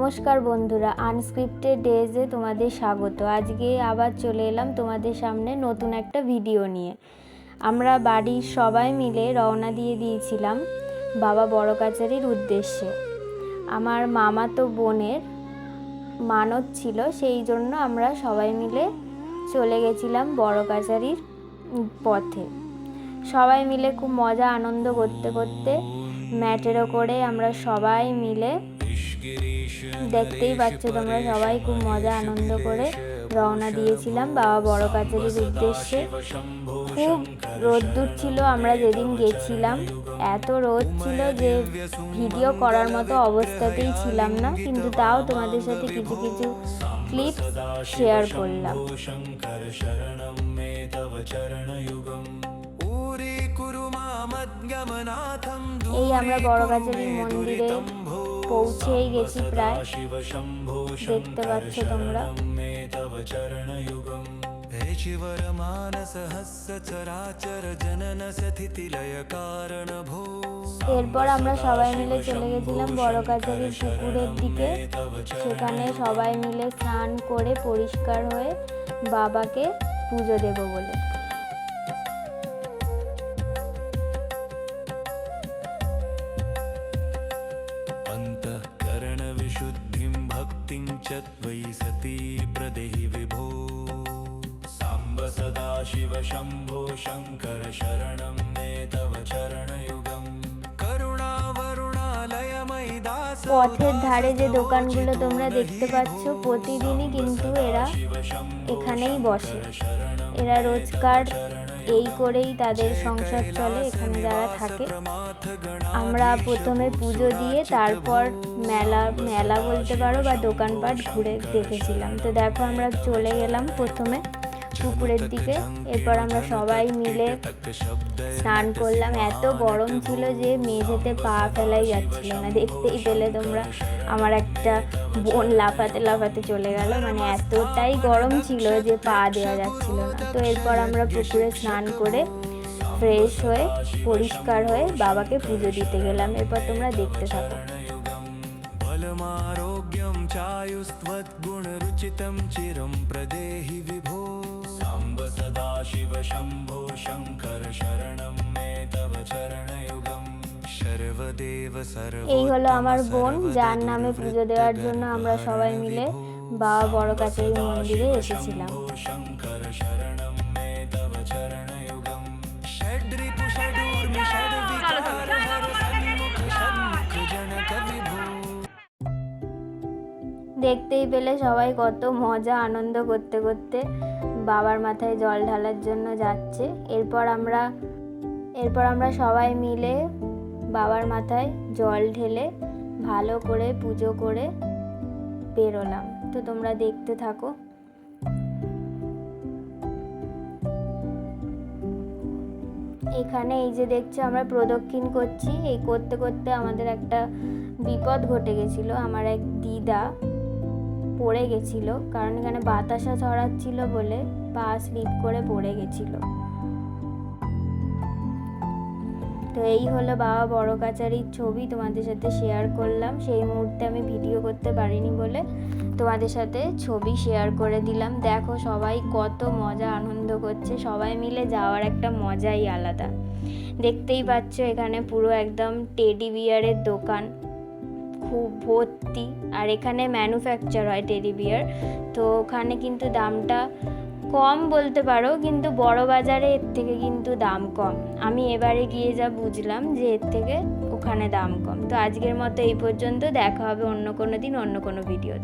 নমস্কার বন্ধুরা, আনস্ক্রিপ্টেড ডেজে তোমাদের স্বাগত। আজকে আবার চলে এলাম তোমাদের সামনে নতুন একটা ভিডিও নিয়ে। আমরা বাড়ির সবাই মিলে রওনা দিয়ে দিয়েছিলাম বাবা বড় কাছারির উদ্দেশ্যে। আমার মামাতো বোনের মানত ছিল, সেই জন্য আমরা সবাই মিলে চলে গেছিলাম বড় কাছারির পথে। সবাই মিলে খুব মজা আনন্দ করতে করতে ম্যাটেরো করে আমরা সবাই মিলে, দেখতেই পাচ্ছ তোমরা, সবাই খুব মজা আনন্দ করে রওনা দিয়েছিলাম বাবা বড় কাছারির উদ্দেশ্যে। খুব রোদ্দুর ছিল, আমরা যেদিন গেছিলাম এত রোদ ছিল যে ভিডিও করার মতো অবস্থাতেই ছিলাম না, কিন্তু তাও তোমাদের সাথে কিছু কিছু ক্লিপ শেয়ার করলাম। এই আমরা বড় কাছারির মন্দিরে পৌঁছেই গেছি প্রায়, দেখতে পাচ্ছ তোমরা। এরপর আমরা সবাই মিলে চলে গেছিলাম বড় কাছারির পুকুরের দিকে। সেখানে সবাই মিলে স্নান করে পরিষ্কার হয়ে বাবাকে পুজো দেব বলে। विशुद्धिं भक्तिं च त्वयि सती प्रदेहि विभो साम्ब सदा शिव शम्भो शङ्कर शरणं मे तव चरणयुगं करुणावरुणालयमयि दास। পথের ধারে যে দোকানগুলো তোমরা দেখতে পাচ্ছ, প্রতিদিনই কিন্তু এরা এখানেই বসে। এরা রোজকার এই করেই তাদের সংসার চলে এখানে যারা থাকে। আমরা প্রথমে পুজো দিয়ে তারপর মেলা বলতে পারো বা দোকানপাট ঘুরে দেখেছিলাম। তো দেখো আমরা চলে গেলাম প্রথমে পুকুরের দিকে। এরপর আমরা সবাই মিলে স্নান করলাম। এত গরম ছিল যে মেঝেতে পা ফেলাই যাচ্ছিল না। দেখতেই পেলে তোমরা, আমার একটা বোন লাফাতে লাফাতে চলে গেল, মানে এতটাই গরম ছিল যে পা দেওয়া যাচ্ছিল না। তো এরপর আমরা পুকুরে স্নান করে ফ্রেশ হয়ে পরিষ্কার হয়ে বাবাকে পুজো দিতে গেলাম। এরপর তোমরা দেখতে থাকো। बलमारोग्यं चायुस्त्वद्गुणरुचितं चिरं प्रदेहि विभो साम्ब सदा शिव शम्भो शङ्कर शरणं मे तव चरणयुगं सर्वदेव सर्व। এই হলো আমার বোন, যার নামে পুজো দেওয়ার জন্য আমরা সবাই মিলে বাবা বড় কাছারি মন্দিরে এসেছিলাম। शङ्कर शरणं मे तव चरणयुगं षड्रिपु षडूर्मि षड्विकार सन्मुख षण्मुख जनक विभो। দেখতেই পেলে সবাই কত মজা আনন্দ করতে করতে বাবার মাথায় জল ঢালার জন্য যাচ্ছে। এরপর আমরা সবাই মিলে বাবার মাথায় জল ঢেলে ভালো করে পুজো করে বেরোলাম। তো তোমরা দেখতে থাকো। এখানে এই যে দেখছো আমরা প্রদক্ষিণ করছি। এই করতে করতে আমাদের একটা বিপদ ঘটে গেছিলো। আমার এক দিদা পড়ে গেছিল, কারণ এখানে বাতাসা ছড়াচ্ছিল বলে পা স্লিপ করে পড়ে গেছিল। তো এই হলো বাবা বড় কাছারির ছবি, তোমাদের সাথে শেয়ার করলাম। সেই মুহূর্তে আমি ভিডিও করতে পারিনি বলে তোমাদের সাথে ছবি শেয়ার করে দিলাম। দেখো সবাই কত মজা আনন্দ করছে, সবাই মিলে যাওয়ার একটা মজাই আলাদা। দেখতেই পাচ্ছ এখানে পুরো একদম টেডি বিয়ারের দোকান, খুব ভর্তি। আর এখানে ম্যানুফ্যাকচার হয় টেডি বিয়ার, তো ওখানে কিন্তু দামটা কম বলতে পারো, কিন্তু বড় বাজারে এর থেকে কিন্তু দাম কম। আমি এবারে গিয়ে যা বুঝলাম যে এর থেকে ওখানে দাম কম। তো আজকের মতো এই পর্যন্ত, দেখা হবে অন্য কোনো দিন অন্য কোনো ভিডিও।